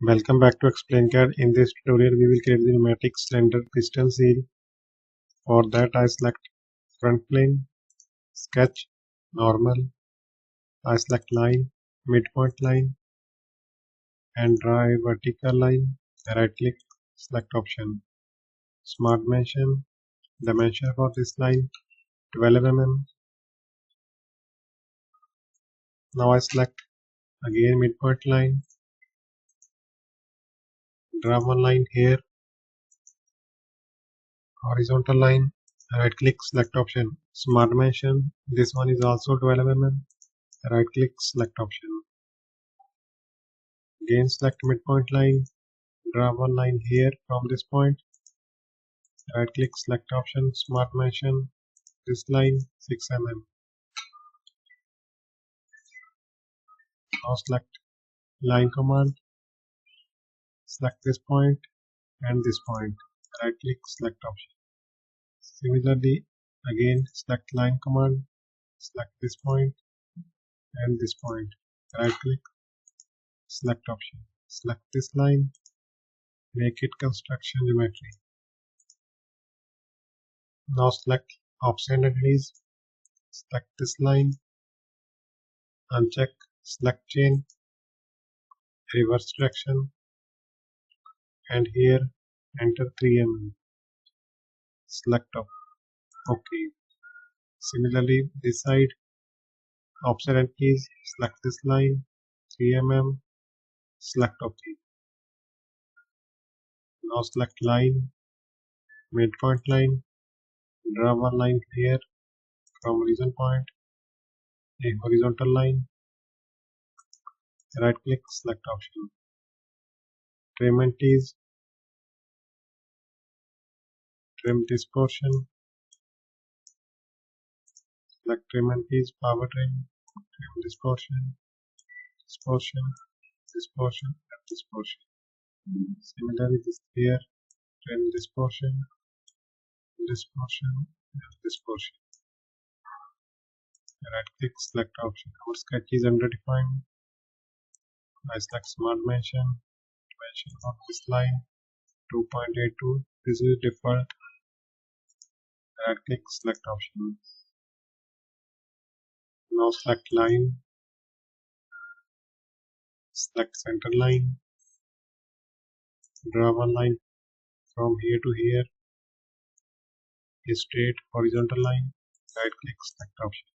Welcome back to ExplainCAD. In this tutorial, we will create the pneumatic cylinder piston seal. For that, I select front plane, sketch, normal. I select line, midpoint line, and draw a vertical line. Right click, select option. Smart dimension. Dimension for this line 12 mm. Now I select again midpoint line. Draw one line here, horizontal line. Right click, select option. Smart dimension. This one is also 12 mm. Right click, select option. Again select midpoint line, draw one line here from this point, right click, select option, smart dimension, this line 6 mm. Now select line command, select this point and this point, right click, select option. Similarly, again select line command, select this point and this point, right click, select option. Select this line, make it construction geometry. Now select option and release, select this line, uncheck, select chain, reverse direction, and here enter 3 mm. Select OK. Similarly, this side, option and keys, select this line 3 mm, select OK. Now select line, midpoint line, draw one line here from origin point, a horizontal line, right click, select option. Trim and tease, trim this portion, select trim and tease, power trim this portion, this portion, this portion, and this portion. Similarly, this here, trim this portion, and this portion. Right click, select option. Our sketch is underdefined. I select smart dimension of this line 2.82. This is default. Right click, select option. Now select line, select center line, draw one line from here to here, a straight horizontal line. Right click, select option.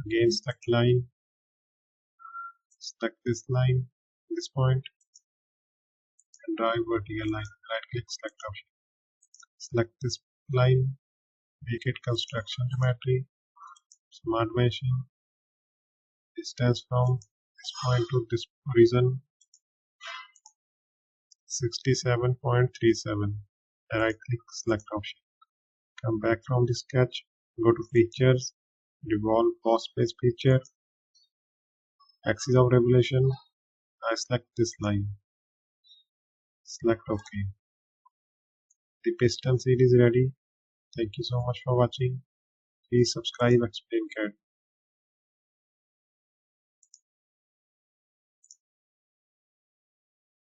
Again select line, select this line, this point, and draw a vertical line. Right click, select option. Select this line, make it construction geometry, smart dimension, distance from this point to this origin 67.37. Right click, select option. Come back from the sketch, go to features, revolve boss space feature, axis of revolution. I select this line, select OK. The piston seal is ready. Thank you so much for watching. Please subscribe ExplainCAD.